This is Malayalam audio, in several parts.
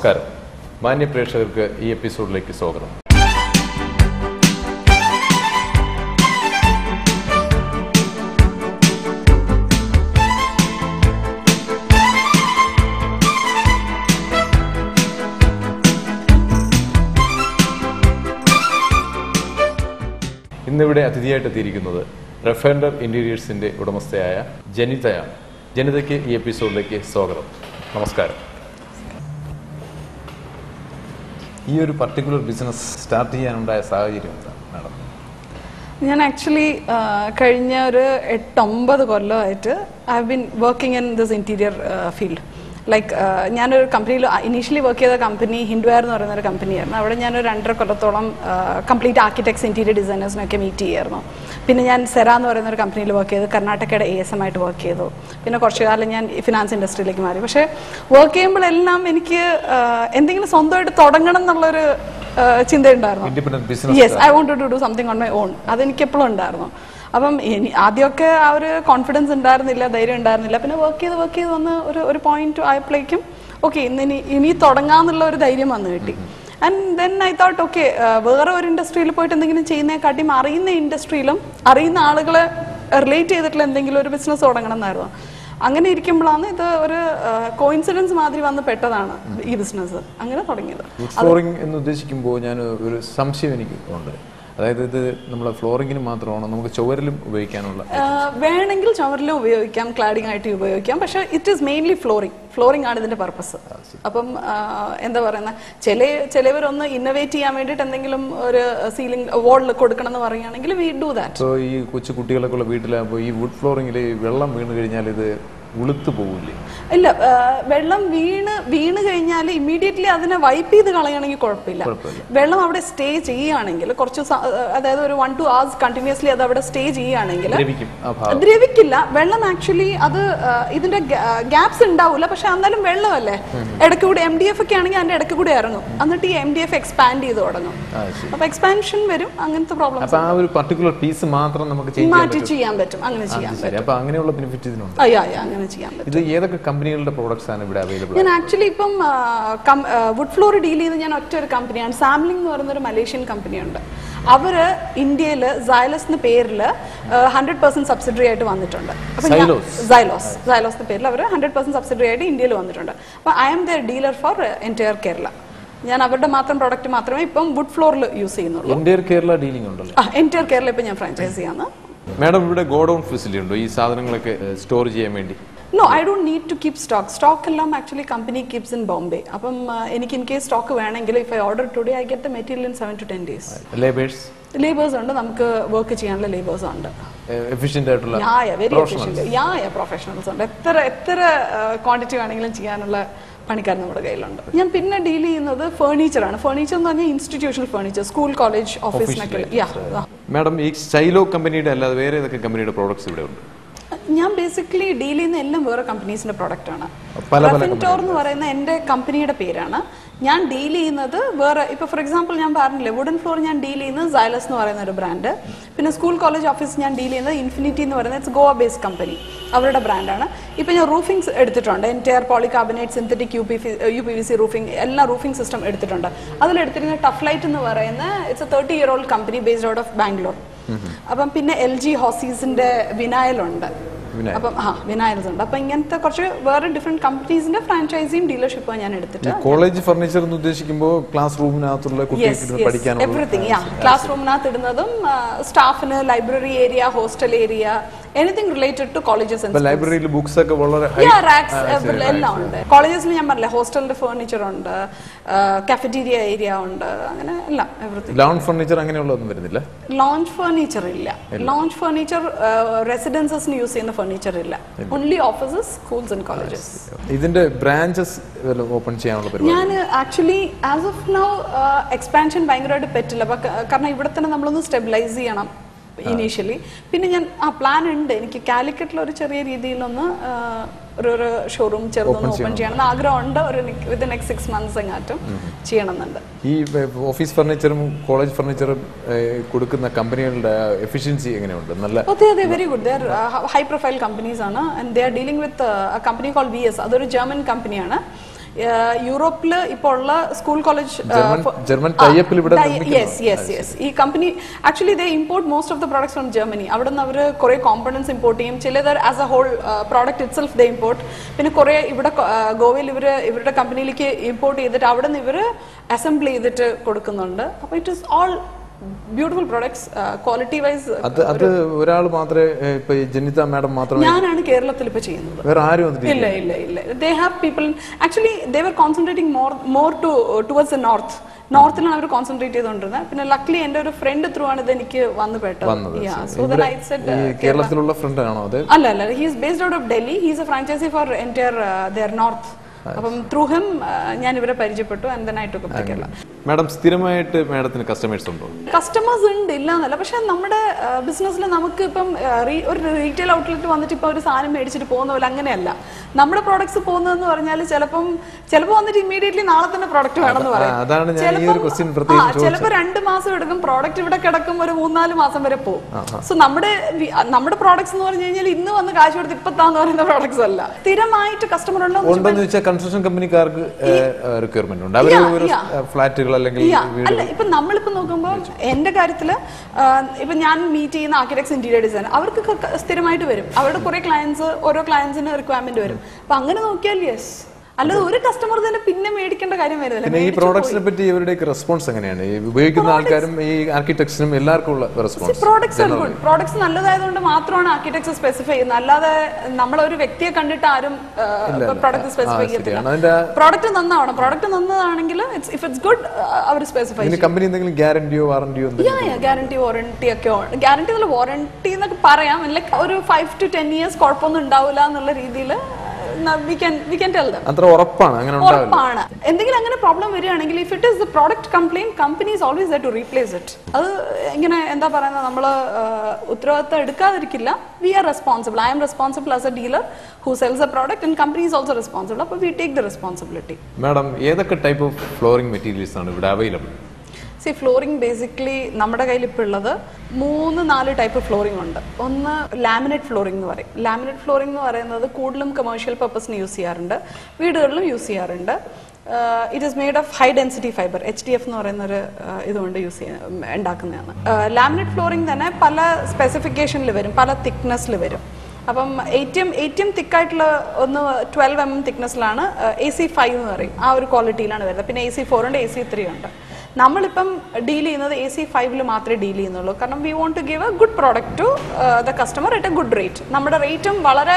നമസ്കാരം. മാന്യ പ്രേക്ഷകർക്ക് ഈ എപ്പിസോഡിലേക്ക് സ്വാഗതം. ഇന്നിവിടെ അതിഥിയായിട്ട് എത്തിയിരിക്കുന്നത് റെഫൻഡർ ഇന്റീരിയേഴ്സിന്റെ ഉടമസ്ഥയായ ജനിതയാണ്. ജനിതയ്ക്ക് ഈ എപ്പിസോഡിലേക്ക് സ്വാഗതം. നമസ്കാരം. ഈ ഒരു പർട്ടിക്കുലർ ബിസിനസ് സ്റ്റാർട്ട് ചെയ്യാനുണ്ടായ സാഹചര്യം എന്താണ് മാഡം? ഞാൻ ആക്ച്വലി കഴിഞ്ഞ ഒരു 8-9 കൊല്ലമായിട്ട് I have been working in this interior field. Like ഞാനൊരു കമ്പനിയിൽ ഇനീഷ്യലി വർക്ക് ചെയ്ത കമ്പനി ഹിൻഡ്വെയർ എന്ന് പറയുന്ന ഒരു കമ്പനിയായിരുന്നു. അവിടെ ഞാനൊരു 2.5 കൊല്ലത്തോളം കംപ്ലീറ്റ് ആർക്കിടെക്ട്സ് ഇന്റീരിയർ ഡിസൈനേഴ്സിനൊക്കെ മീറ്റ് ചെയ്യായിരുന്നു. പിന്നെ ഞാൻ സെറ എന്ന് പറയുന്ന ഒരു കമ്പനിയിൽ വർക്ക് ചെയ്തു. കർണാടകയുടെ ASM ആയിട്ട് വർക്ക് ചെയ്തു. പിന്നെ കുറച്ചു കാലം ഞാൻ ഫിനാൻസ് ഇൻഡസ്ട്രിയിലേക്ക് മാറി. പക്ഷേ വർക്ക് ചെയ്യുമ്പോഴെല്ലാം എനിക്ക് എന്തെങ്കിലും സ്വന്തമായിട്ട് തുടങ്ങണം എന്നുള്ളൊരു ചിന്തയുണ്ടായിരുന്നു. Yes, I want to do something on my own. അതെനിക്ക് എപ്പോഴും ഉണ്ടായിരുന്നു. അപ്പം ആദ്യമൊക്കെ ആ ഒരു കോൺഫിഡൻസ് ഉണ്ടായിരുന്നില്ല, ധൈര്യം ഉണ്ടായിരുന്നില്ല. പിന്നെ വർക്ക് ചെയ്ത് വന്ന് ഒരു പോയിന്റ് ആയപ്പോഴേക്കും ഓക്കെ ഇനി തുടങ്ങാന്നുള്ള ഒരു ധൈര്യം വന്നു കിട്ടി. And then I thought okay വേറെ ഒരു ഇൻഡസ്ട്രിയിൽ പോയിട്ട് എന്തെങ്കിലും ചെയ്യുന്നതിനെക്കാട്ടിയും അറിയുന്ന ഇൻഡസ്ട്രിയിലും അറിയുന്ന ആളുകളെ റിലേറ്റ് ചെയ്തിട്ടുള്ള എന്തെങ്കിലും ഒരു ബിസിനസ് തുടങ്ങണം എന്നായിരുന്നു. അങ്ങനെ ഇരിക്കുമ്പോഴാണ് ഇത് ഒരു കോയിൻസിഡൻസ് മാതിരി വന്ന് പെട്ടതാണ് ഈ ബിസിനസ്. അങ്ങനെ തുടങ്ങിയത്. ഫ്ലോറിംഗ് എന്ന് ഉദ്ദേശിക്കുമ്പോൾ ഞാൻ ഒരു സംശയം എനിക്ക് ഉണ്ട്. അതായത് ഇത് നമ്മളെ ഫ്ലോറിങ്ങിന് മാത്രമാണോ, നമുക്ക് ചുവരിലും ഉപയോഗിക്കാനുള്ള? വേണമെങ്കിൽ ചുവരിലും ഉപയോഗിക്കാം, ക്ലാഡിംഗ് ആയിട്ട് ഉപയോഗിക്കാം. പക്ഷെ ഇറ്റ് ഈസ് മെയിൻലി ഫ്ലോറിംഗ് ആണ് ഇതിന്റെ പർപ്പസ്. അപ്പം എന്താ പറയുന്ന ചിലവരൊന്ന് ഇന്നോവേറ്റ് ചെയ്യാൻ വേണ്ടിയിട്ട് എന്തെങ്കിലും ഒരു സീലിംഗ് വാളിൽ കൊടുക്കണം എന്ന് പറയുകയാണെങ്കിൽ വി ഡു ദാറ്റ്. ഈ കൊച്ചു കുട്ടികളൊക്കെ ഉള്ള വീട്ടിലാകുമ്പോൾ ഈ വുഡ് ഫ്ലോറിംഗിൽ വെള്ളം വീണ് കഴിഞ്ഞാൽ ഇത് ഉളുത്തു പോകില്ലേ? ഇല്ല, വെള്ളം വീണ് കഴിഞ്ഞാൽ ഇമ്മീഡിയറ്റ്ലി അതിനെ വൈപ്പ് ചെയ്ത് കളയണമെങ്കിൽ കുഴപ്പമില്ല. വെള്ളം അവിടെ സ്റ്റേ ചെയ്യുകയാണെങ്കിൽ കുറച്ച്, അതായത് ഒരു 1-2 hours കണ്ടിന്യൂസ്ലി അത് അവിടെ സ്റ്റേ ചെയ്യുകയാണെങ്കിൽ ദ്രവിക്കില്ല. വെള്ളം ആക്ച്വലി അത് ഇതിന്റെ ഗ്യാപ്സ് ഉണ്ടാവില്ല. പക്ഷെ എന്നാലും വെള്ളമല്ലേ, ഇടയ്ക്ക് കൂടി MDF ഒക്കെ ആണെങ്കിൽ അതിന്റെ ഇടയ്ക്ക് കൂടി ഇറങ്ങും. എന്നിട്ട് ഈ MDF എക്സ്പാൻഡ് ചെയ്ത് തുടങ്ങും. അപ്പൊ എക്സ്പാൻഷൻ വരും. അങ്ങനത്തെ പ്രോബ്ലം ആ ഒരു പർട്ടിക്കുലർ പീസ് മാത്രം നമുക്ക് മാറ്റി ചെയ്യാൻ പറ്റും. അങ്ങനെ ചെയ്യാൻ പറ്റും. അപ്പൊ അങ്ങനെയുള്ള ബെനിഫിറ്റ് ഇതിനുണ്ട്. ഇത് ഏതൊക്കെ കമ്പനികളുടെ പ്രോഡക്ട്സ് ആണ് ഇവിടെ അവൈലബിൾ? ഞാൻ ആക്ച്വലി ഇപ്പം വുഡ് ഫ്ലോർ ഡീൽ ചെയ്ത് ഞാൻ ഒറ്റ ഒരു കമ്പനിയാണ്. സാംലിംഗ് എന്ന് പറയുന്ന ഒരു മലേഷ്യൻ കമ്പനിയുണ്ട്. അവര് ഇന്ത്യയിൽ സൈലസ് എന്ന പേരിൽ 100% സബ്സിഡറി ആയിട്ട് വന്നിട്ടുണ്ട്. സൈലോസ് പേരിൽ അവർ 100% സബ്സിഡറി ആയിട്ട് ഇന്ത്യയിൽ വന്നിട്ടുണ്ട്. അപ്പൊ I am the dealer for entire Kerala. ഞാൻ അവരുടെ മാത്രം പ്രോഡക്റ്റ് മാത്രമേ ഇപ്പം വുഡ് ഫ്ലോറിൽ യൂസ് ചെയ്യുന്നുള്ളൂ. എൻറ്റയർ കേരള ഡീലിംഗ് ഉണ്ടല്ലോ. എൻറ്റയർ കേരള ഇപ്പം ഞാൻ ഫ്രാഞ്ചൈസ് ചെയ്യാന്ന്. മാഡം, ഇവിടെ ഗോഡൌൺ ഫെസിലിറ്റി ഉണ്ടോ ഈ സാധനങ്ങളൊക്കെ സ്റ്റോർ ചെയ്യാൻ വേണ്ടി? No, I don't need to keep stock. Stock എല്ലാം actually company keeps in Bombay. അപ്പം എനിക്ക് in case stock വേണമെങ്കിൽ if I order today I get the material in 7 to 10 days. Laborers ഉണ്ട്, നമുക്ക് വർക്ക് ചെയ്യാനുള്ള ലേബേഴ്സ് ഉണ്ട്. എഫിഷ്യന്റ് ആയിട്ടുള്ള വെരി എഫിഷ്യന്റ് പ്രൊഫഷണൽസ് ഉണ്ട്. എത്ര ക്വാണ്ടിറ്റി വേണമെങ്കിലും ചെയ്യാനുള്ള പണിക്കാർ നമ്മുടെ കയ്യിലുണ്ട്. ഞാൻ പിന്നെ ഡീൽ ചെയ്യുന്നത് ഫർണിച്ചറാണ്. ഫർണിച്ചർ എന്ന് പറഞ്ഞാൽ ഇൻസ്റ്റിറ്റ്യൂഷണൽ ഫർണിച്ചർ, സ്കൂൾ, കോളേജ്, ഓഫീസിനൊക്കെ. മാഡം, ഈ സ്റ്റൈലോ കമ്പനിയുടെ അല്ലാതെ വേറെ ഏതൊക്കെ കമ്പനിയുടെ പ്രോഡക്ട്സ് ഇവിടെ ഉണ്ട്? ഞാൻ ബേസിക്കലി ഡീൽ ചെയ്യുന്ന എല്ലാം വേറെ കമ്പനീസിന്റെ പ്രോഡക്റ്റ് ആണ്. റെഫിൻറ്റോർ എന്ന് പറയുന്ന എന്റെ കമ്പനിയുടെ പേരാണ്. ഞാൻ ഡീൽ ചെയ്യുന്നത് വേറെ, ഇപ്പൊ ഫോർ എക്സാമ്പിൾ ഞാൻ പറഞ്ഞില്ലേ വുഡൻ ഫ്ലോർ ഞാൻ ഡീൽ ചെയ്യുന്നത് സൈലസ് എന്ന് പറയുന്ന ഒരു ബ്രാൻഡ്. പിന്നെ സ്കൂൾ, കോളേജ്, ഓഫീസ് ഞാൻ ഡീൽ ചെയ്യുന്നത് ഇൻഫിനിറ്റി എന്ന് പറയുന്നത് ഇറ്റ്സ് ഗോവ ബേസ്ഡ് കമ്പനി, അവരുടെ ബ്രാൻഡാണ്. ഇപ്പൊ ഞാൻ റൂഫിംഗ്സ് എടുത്തിട്ടുണ്ട്. Entire polycarbonate, synthetic UPVC roofing, എല്ലാ റൂഫിംഗ് സിസ്റ്റം എടുത്തിട്ടുണ്ട്. അതിലെടുത്തിരിക്കുന്ന ടഫ് ലൈറ്റ് എന്ന് പറയുന്ന it's A 30-year-old company based out of Bangalore. അപ്പം പിന്നെ LG ഹോസീസിന്റെ വിനായലുണ്ട്. അപ്പം വിനായൽസ് ഉണ്ട്. അപ്പൊ ഇങ്ങനത്തെ കുറച്ച് വേറെ ഡിഫറെന്റ് കമ്പനീസിന്റെ ഫ്രാഞ്ചൈസിയും ഡീലർഷിപ്പും ഞാൻ എടുത്തിട്ട്. കോളേജ് ഫർണിച്ചർ എന്ന് ഉദ്ദേശിക്കുമ്പോൾ ക്ലാസ് റൂമിനകത്തുള്ള കുട്ടികൾക്ക് പഠിക്കാനുള്ള എവറിത്തിങ്. ക്ലാസ് റൂമിനകത്ത് ഇടുന്നതും സ്റ്റാഫിന് library area, hostel area, anything related to colleges. ലൈബ്രറിയിൽ ബുക്സ് ഒക്കെ വളരെ എല്ലാം ഉണ്ട്. കോളേജസിൽ ഞാൻ പറഞ്ഞില്ല ഹോസ്റ്റലിന്റെ ഫർണിച്ചർ ഉണ്ട്, കഫറ്റീരിയ ഏരിയ ഉണ്ട്, അങ്ങനെ എല്ലാം എവറിത്തിങ്. ലോഞ്ച് ഫർണിച്ചർ അങ്ങനെയുള്ളതൊന്നും വരുന്നില്ല? ലോഞ്ച് ഫർണിച്ചർ ഇല്ല. ലോഞ്ച് ഫർണിച്ചർ റെസിഡൻസസിന് യൂസ് ചെയ്യുന്ന ഫർണിച്ചർ ഇല്ല. Only offices, schools and colleges. ഇതിന്റെ ബ്രാഞ്ചസ് ഓപ്പൺ ചെയ്യാനുള്ള പരിപാടി? ഞാൻ actually as of now expansion ഭയങ്കരമായിട്ട് പറ്റില്ല. കാരണം ഇവിടെ തന്നെ നമ്മളൊന്ന് സ്റ്റെബിലൈസ് ചെയ്യണം ഇനീഷ്യലി. പിന്നെ ഞാൻ പ്ലാൻ ഉണ്ട്, എനിക്ക് കാലിക്കറ്റിൽ ഒരു ചെറിയ രീതിയിലൊന്ന് ഒരു ഷോറൂം ചെറുതൊന്ന് ഓപ്പൺ ചെയ്യണമെന്ന് ആഗ്രഹമുണ്ട്. ഒരു വിത്ത് നെക്സ്റ്റ് 6 months എങ്ങാറ്റും ചെയ്യണമെന്നുണ്ട്. ഈ ഓഫീസ് ഫർണിച്ചറും കോളേജ് ഫർണിച്ചറും കൊടുക്കുന്ന കമ്പനികളുടെ എഫിഷ്യൻസി എങ്ങനെയുണ്ട്? നല്ല അതെ, very good. They are high profile companies ആണ്. And they are dealing with a company called VS. അതൊരു ജർമ്മൻ കമ്പനിയാണ്. യൂറോപ്പിൽ ഇപ്പോൾ ഉള്ള സ്കൂൾ കോളേജ് ഈ company actually they import most of the products from Germany. അവിടെ നിന്ന് അവർ കുറെ കോമ്പണൻസ് ഇമ്പോർട്ട് ചെയ്യും. ചിലത് as a whole product itself they import. പിന്നെ കുറെ ഇവിടെ ഗോവയിൽ ഇവരുടെ കമ്പനിയിലേക്ക് ഇമ്പോർട്ട് ചെയ്തിട്ട് അവിടെ നിന്ന് ഇവർ അസംബിൾ ചെയ്തിട്ട് കൊടുക്കുന്നുണ്ട്. അപ്പോൾ it is all beautiful products quality wise. അത് ഒരാൾ മാത്രമേ ഇപ്പൊ ജനിത മാഡം മാത്രമേ ഞാനാണ് കേരളത്തിൽ ഇപ്പൊ ചെയ്യുന്നത്. വേറെ ആരും ഇല്ല ഇല്ല ഇല്ല. They have people actually they were concentrating more towards the നോർത്തിലാണ് അവർ കോൺസെൻട്രേറ്റ് ചെയ്തുകൊണ്ടിരുന്നത്. പിന്നെ ലക്ലി എന്റെ ഒരു ഫ്രണ്ട് ത്രൂ ആണ് ഇത് എനിക്ക് വന്നു പെട്ടത്. കേരളത്തിലുള്ള ഫ്രണ്ട് ആണോ അത്? അല്ല, he is based out of Delhi. He is a franchisee for entire their north. അപ്പം ത്രൂ ഹിം ഞാൻ ഇവരെ പരിചയപ്പെട്ടു. And then I took up Kerala. Madam സ്ഥിരമായിട്ട് മാഡത്തിന് കസ്റ്റമേഴ്സ് ഉണ്ടോ? കസ്റ്റമേഴ്സ് ഉണ്ട്, ഇല്ല എന്നല്ല. പക്ഷെ നമ്മുടെ ബിസിനസ്സിൽ നമുക്ക് ഇപ്പം ഒരു റീറ്റെയിൽ ഔട്ട്ലെറ്റ് വന്നിട്ട് ഇപ്പൊ ഒരു സാധനം മേടിച്ചിട്ട് പോകുന്ന പോലെ അങ്ങനെയല്ല. നമ്മുടെ പ്രോഡക്ട്സ് പോകുന്നതെന്ന് പറഞ്ഞാൽ ചിലപ്പോൾ വന്നിട്ട് ഇമ്മീഡിയറ്റ്ലി നാളെ തന്നെ പ്രോഡക്റ്റ് വേണമെന്ന് പറയും. ചിലപ്പോൾ 2 മാസം എടുക്കും. പ്രോഡക്റ്റ് ഇവിടെ കിടക്കും, ഒരു 3-4 മാസം വരെ പോകും. സോ നമ്മുടെ പ്രോഡക്ട്സ് എന്ന് പറഞ്ഞു കഴിഞ്ഞാൽ ഇന്ന് വന്ന് കാശ് കൊടുത്ത് ഇപ്പത്താന്ന് പറയുന്ന പ്രോഡക്ട്സ് അല്ല. സ്ഥിരമായിട്ട് കസ്റ്റമർ ഉണ്ടോ? കൺസ്ട്രക്ഷൻ കമ്പനിക്കാർക്ക് റിക്വയർമെന്റ് ഉണ്ട്. അവർ ഫ്ലാറ്റുകൾ അല്ലെങ്കിൽ അല്ല, ഇപ്പൊ നമ്മളിപ്പോ നോക്കുമ്പോൾ എന്റെ കാര്യത്തില് ഇപ്പൊ ഞാൻ മീറ്റ് ചെയ്യുന്ന ആർക്കിടെക്ട്സ് ഇന്റീരിയർ ഡിസൈൻ അവർക്ക് സ്ഥിരമായിട്ട് വരും. അവരുടെ കുറെ ക്ലയൻസ് ഓരോ ക്ലയൻസിന് റിക്വയർമെന്റ് വരും. അപ്പൊ അങ്ങനെ നോക്കിയാൽ യെസ്. അല്ലാതെ ഒരു കസ്റ്റമർ തന്നെ പിന്നെ മേടിക്കേണ്ട കാര്യം വരുന്നില്ല. ഈ പ്രോഡക്ട്സിനെ പറ്റി ഇവരുടെ റെസ്പോൺസ് എങ്ങനെയാണ്? ഉപയോഗിക്കുന്ന ആൾക്കാരും ഈ ആർക്കിടെക്ട്സിനും എല്ലാവർക്കും ഉള്ള റെസ്പോൺസ്? പ്രോഡക്ട്സ് നല്ലതായതുകൊണ്ട് മാത്രമാണ് ആർക്കിടെക്ട്സ് സ്പെസിഫൈ ചെയ്യുന്നത്. അല്ലാതെ നമ്മളൊരു വ്യക്തിയെ കണ്ടിട്ട് ആരും പ്രോഡക്റ്റ് സ്പെസിഫൈ ചെയ്യത്തില്ല. പ്രോഡക്റ്റ് നന്നാവണം. പ്രോഡക്റ്റ് നന്നതാണെങ്കിൽ ഇഫ് ഇറ്റ്സ് ഗുഡ് അവർ സ്പെസിഫൈ ചെയ്യും. കമ്പനി എന്തെങ്കിലും ഗ്യാരണ്ടിയോ വാറണ്ടിയോ? ഗ്യാരണ്ടി വാറണ്ടി ഒക്കെ. ഗ്യാരണ്ടി എന്നുള്ള വാറണ്ടി എന്നൊക്കെ പറയാം. ലൈക്ക് ഒരു 5 to 10 years കുഴപ്പമൊന്നും ഉണ്ടാവില്ല എന്നുള്ള രീതിയിൽ ഉറപ്പാണ്. എന്തെങ്കിലും അങ്ങനെ പ്രോബ്ലം വരികയാണെങ്കിൽ if it is the product complaint, company is always there to replace it. അത് ഇങ്ങനെ എന്താ പറയുന്നത്, നമ്മൾ ഉത്തരവാദിത്തം എടുക്കാതിരിക്കില്ല. We are responsible. I am responsible as a dealer who sells a product and company is also responsible. അപ്പോൾ we take the responsibility. Madam, ഏതൊക്കെ ടൈപ്പ് ഓഫ് ഫ്ലോറിംഗ് മെറ്റീരിയൽസ് ആണ് ഇവിടെ അവൈലബിൾ? ഫ്ലോറിംഗ് ബേസിക്കലി നമ്മുടെ കയ്യിൽ ഇപ്പോൾ ഉള്ളത് 3-4 ടൈപ്പ് ഫ്ലോറിംഗ് ഉണ്ട്. ഒന്ന് ലാമിനേറ്റ് ഫ്ലോറിംഗ് എന്ന് പറയും. ലാമിനേറ്റ് ഫ്ലോറിംഗ് എന്ന് പറയുന്നത് കൂടുതലും കമേഴ്ഷ്യൽ പർപ്പസിന് യൂസ് ചെയ്യാറുണ്ട്, വീടുകളിലും യൂസ് ചെയ്യാറുണ്ട്. It is made of high density fibre, HDF എന്ന് പറയുന്ന ഒരു ഇതുകൊണ്ട് ഉണ്ടാക്കുന്നതാണ്. ലാമിനേറ്റ് ഫ്ലോറിംഗ് തന്നെ പല സ്പെസിഫിക്കേഷനിൽ വരും, പല തിക്നെസ്സിൽ വരും. അപ്പം ഏറ്റവും തിക്കായിട്ടുള്ള ഒന്ന് 12 mm തിക്നെസ്സിലാണ്. AC5 എന്ന് പറയും. ആ ഒരു ക്വാളിറ്റിയിലാണ് വരുന്നത്. പിന്നെ AC4 ഉണ്ട്, AC3 ഉണ്ട്. നമ്മളിപ്പം ഡീൽ ചെയ്യുന്നത് AC5 മാത്രമേ ഡീൽ ചെയ്യുന്നുള്ളൂ. കാരണം we want to give a good product to the customer at a good rate. നമ്മുടെ റേറ്റും വളരെ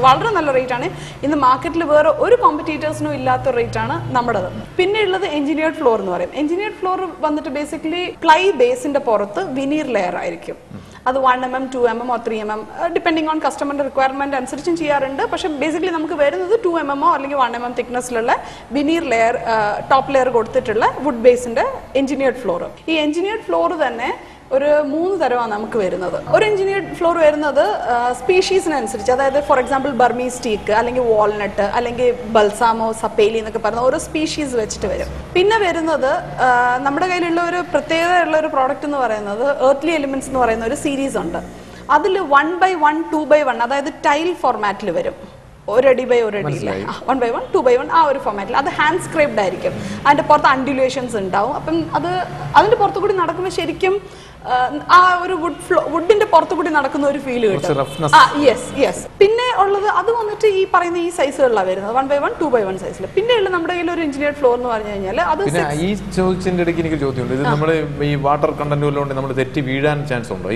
വളരെ നല്ല റേറ്റാണ്. ഇന്ന് മാർക്കറ്റിൽ വേറെ ഒരു കോമ്പറ്റീറ്റേഴ്സിനും ഇല്ലാത്ത റേറ്റാണ് നമ്മുടേത്. പിന്നെ ഉള്ളത് എഞ്ചിനീയർഡ് ഫ്ലോർ എന്ന് പറയും. എഞ്ചിനീയർഡ് ഫ്ലോർ വന്നിട്ട് ബേസിക്കലി പ്ലൈ ബേസിന്റെ പുറത്ത് വിനീർ ലെയർ ആയിരിക്കും. അത് 1 mm, 2 mm or 3 mm depending on കസ്റ്റമറിന്റെ റിക്വയർമെന്റ് അനുസരിച്ചും ചെയ്യാറുണ്ട്. പക്ഷെ ബേസിക്കലി നമുക്ക് വരുന്നത് 2 mm അല്ലെങ്കിൽ 1 mm തിക്നെസ്സിലുള്ള വിനീർ ലെയർ, ടോപ്പ് ലെയർ കൊടുത്തിട്ടുള്ള വുഡ് ബേസിന്റെ എഞ്ചിനീയർഡ് ഫ്ലോർ. ഈ എഞ്ചിനീയർഡ് ഫ്ലോർ തന്നെ ഒരു 3 തരമാണ് നമുക്ക് വരുന്നത്. ഒരു എഞ്ചിനീയർഡ് ഫ്ലോർ വരുന്നത് സ്പീഷീസിനനുസരിച്ച്, അതായത് ഫോർ എക്സാമ്പിൾ ബർമീസ് ടീക്ക് അല്ലെങ്കിൽ വാൾനട്ട് അല്ലെങ്കിൽ ബൽസാമോ സപ്പേലി എന്നൊക്കെ പറയുന്ന ഓരോ സ്പീഷീസ് വെച്ചിട്ട് വരും. പിന്നെ വരുന്നത് നമ്മുടെ കയ്യിലുള്ള ഒരു പ്രത്യേകതയുള്ള ഒരു പ്രോഡക്റ്റ് എന്ന് പറയുന്നത് എർത്ത്ലി എലിമെന്റ്സ് എന്ന് പറയുന്ന ഒരു സീരീസ് ഉണ്ട്. അതിൽ 1x1, 2x1 അതായത് ടൈൽ ഫോർമാറ്റിൽ വരും. 1 അടി ബൈ 1 അടി, 1x1, 2x1 ആ ഒരു ഫോർമാറ്റിൽ. അത് ഹാൻഡ് സ്ക്രേപ്ഡ് ആയിരിക്കും. അതിന്റെ പുറത്ത് അൺഡ്യുലേഷൻസ് ഉണ്ടാവും. അപ്പം അത് അതിന്റെ പുറത്തു കൂടി നടക്കുമ്പോൾ ശരിക്കും ആ ഒരു വുഡിന്റെ പുറത്തു കൂടി നടക്കുന്ന ഒരു ഫീൽ കിട്ടും. യെസ്. പിന്നെ ഉള്ളത് അത് വന്നിട്ട് ഈ പറയുന്ന ഈ സൈസുകളിലാണ് വരുന്നത്, 1x1, 2x1 സൈസിൽ. പിന്നെയുള്ള നമ്മുടെ കയ്യിൽ ഒരു എഞ്ചിനീയർഡ് ഫ്ലോർ എന്ന് പറഞ്ഞു കഴിഞ്ഞാൽ അത് ഈ ചോദിച്ചതിന്റെ ഇടയ്ക്ക് എനിക്ക് ചോദ്യമുണ്ട്. ഇത് നമ്മൾ ഈ വാട്ടർ കണ്ടന്റ് ഉള്ളതുകൊണ്ട് നമ്മൾ തെറ്റി വീഴാൻ ചാൻസ് ഉണ്ടോ?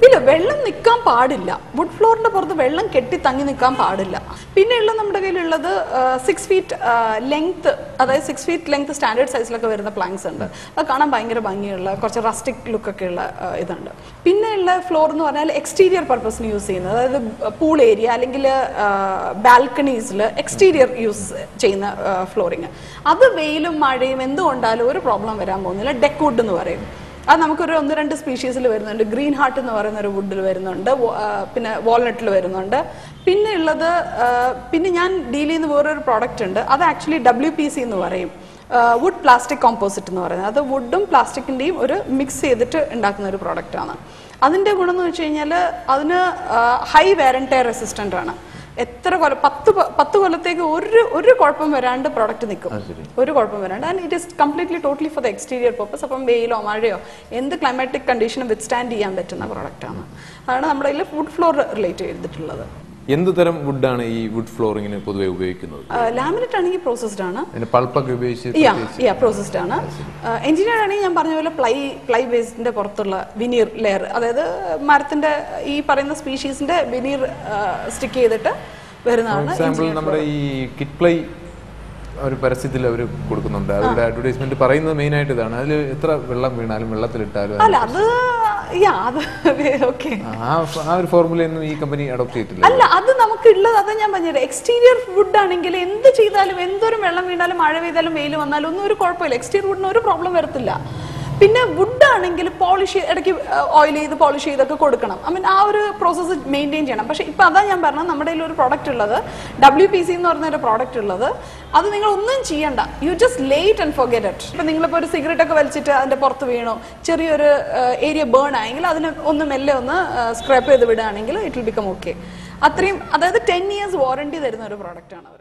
ഇല്ല, വെള്ളം നിൽക്കാൻ പാടില്ല. വുഡ് ഫ്ലോറിന്റെ പുറത്ത് വെള്ളം കെട്ടി തങ്ങി നിൽക്കാൻ പാടില്ല. പിന്നെയുള്ള നമ്മുടെ കയ്യിലുള്ളത് 6 feet ലെങ്ത്, അതായത് 6 feet ലെങ്ത് സ്റ്റാൻഡേർഡ് സൈസിലൊക്കെ വരുന്ന പ്ലാങ്സ് ഉണ്ട്. അത് കാണാൻ ഭയങ്കര ഭംഗിയുള്ള കുറച്ച് റസ്റ്റിക് ലുക്കൊക്കെ ഉള്ള ഇതുണ്ട്. പിന്നെയുള്ള ഫ്ലോർ എന്ന് പറഞ്ഞാൽ എക്സ്റ്റീരിയർ പർപ്പസിന് യൂസ് ചെയ്യുന്നത്, അതായത് പൂൾ ഏരിയ അല്ലെങ്കിൽ ബാൽക്കണീസിൽ എക്സ്റ്റീരിയർ യൂസ് ചെയ്യുന്ന ഫ്ലോറിങ്. അത് വെയിലും മഴയും എന്തുകൊണ്ടാലും ഒരു പ്രോബ്ലം വരാൻ പോകുന്നില്ല. ഡെക്ക് വുഡ് എന്ന് പറയും. അത് നമുക്കൊരു 1-2 സ്പീഷീസിൽ വരുന്നുണ്ട്. ഗ്രീൻ ഹാർട്ട് എന്ന് പറയുന്ന ഒരു വുഡിൽ വരുന്നുണ്ട്, പിന്നെ വാൾനട്ടിൽ വരുന്നുണ്ട്. പിന്നെ ഉള്ളത് പിന്നെ ഞാൻ ഡീൽ ചെയ്യുന്ന വേറൊരു പ്രോഡക്റ്റ് ഉണ്ട്. അത് ആക്ച്വലി WPC എന്ന് പറയും, വുഡ് പ്ലാസ്റ്റിക് കോമ്പോസിറ്റ് എന്ന് പറയുന്നത്. അത് വുഡും പ്ലാസ്റ്റിക്കിൻ്റെയും ഒരു മിക്സ് ചെയ്തിട്ട് ഉണ്ടാക്കുന്ന ഒരു പ്രോഡക്റ്റാണ്. അതിൻ്റെ ഗുണം എന്ന് വെച്ച് കഴിഞ്ഞാൽ അതിന് high wear and tear resistant ആണ്. എത്ര കൊല്ലം 10 കൊല്ലത്തേക്ക് ഒരു കുഴപ്പം വരാണ്ട് പ്രോഡക്റ്റ് നിൽക്കും, ഒരു കുഴപ്പം വരാണ്ട്. And it is completely totally for the exterior purpose. അപ്പം വെയിലോ മഴയോ എന്ത് ക്ലൈമാറ്റിക് കണ്ടീഷനും വിത്ത്സ്റ്റാൻഡ് ചെയ്യാൻ പറ്റുന്ന പ്രോഡക്റ്റാണ്. അതാണ് നമ്മുടെ കയ്യിൽ വുഡ് ഫ്ലോർ റിലേറ്റ് ചെയ്തിട്ടുള്ളത്. എന്ത് തരം വുഡാണ് ഈ വുഡ് ഫ്ലോറിങ്ങിന് പൊതുവെ ഉപയോഗിക്കുന്നത്? ലാമിനേറ്റ് ആണെങ്കിൽ പ്രോസസ്ഡ് ആണ്, പൾപ്പൊക്കെ ഉപയോഗിച്ച് പ്രോസസ്ഡ് ആണ്. എഞ്ചിനീയർ ആണെങ്കിൽ ഞാൻ പറഞ്ഞ പോലെ പ്ലൈ ബേസിന്റെ പുറത്തുള്ള വിനീർ ലെയർ, അതായത് മരത്തിന്റെ ഈ പറയുന്ന സ്പീഷീസിന്റെ വിനീർ സ്റ്റിക്ക് ചെയ്തിട്ട് വരുന്നതാണ്. എക്സാമ്പിൾ നമ്മുടെ ഈ കിറ്റ് പ്ലൈ ഒരു പരസ്യത്തിൽ അവർ കൊടുക്കുന്നുണ്ട്, അവരുടെ അഡ്വർടൈസ്മെന്റ് പറയുന്നത് മെയിൻ ആയിട്ട് ഇതാണ്. അതിൽ എത്ര വെള്ളം വീണാലും വെള്ളത്തിലിട്ടാലും അല്ല അത് ആ ഒരു ഫോർമുലയൊന്നും ഈ കമ്പനി അഡോപ്റ്റ് ചെയ്തിട്ടില്ല. അല്ല, അത് നമുക്ക് ഉള്ളത് അതാ ഞാൻ പറഞ്ഞത്. എക്സ്റ്റീരിയർ വുഡ് ആണെങ്കിൽ എന്ത് ചെയ്താലും, എന്തോരം വെള്ളം വീണാലും മഴ പെയ്താലും വെയിൽ വന്നാലും ഒന്നും ഒരു കുഴപ്പമില്ല. എക്സ്റ്റീരിയർ വുഡിന് ഒരു പ്രോബ്ലം വരത്തില്ല. പിന്നെ വുഡ് ആണെങ്കിൽ പോളിഷ് ഇടയ്ക്ക് ഓയിൽ ചെയ്ത് പോളിഷ് ചെയ്തൊക്കെ കൊടുക്കണം. ഐ മീൻ ആ ഒരു പ്രോസസ്സ് മെയിൻറ്റെയിൻ ചെയ്യണം. പക്ഷെ ഇപ്പം അതാ ഞാൻ പറഞ്ഞത്, നമ്മുടെ കയ്യിൽ ഒരു പ്രോഡക്റ്റ് ഉള്ളത് WPC എന്ന് പറഞ്ഞ ഒരു പ്രോഡക്റ്റ് ഉള്ളത്, അത് നിങ്ങൾ ഒന്നും ചെയ്യണ്ട, you just late and forget it. ഇപ്പം നിങ്ങളിപ്പോൾ ഒരു സിഗരറ്റ് ഒക്കെ വലിച്ചിട്ട് അതിൻ്റെ പുറത്ത് വീണോ, ചെറിയൊരു ഏരിയ ബേൺ ആയെങ്കിൽ അതിന് ഒന്ന് മെല്ലെ ഒന്ന് സ്ക്രാപ്പ് ചെയ്ത് വിടുകയാണെങ്കിൽ ഇറ്റ് വിൽ ബിക്കം ഓക്കെ. അത്രയും, അതായത് 10 years വാറണ്ടി തരുന്ന ഒരു പ്രോഡക്റ്റാണ് അവർ.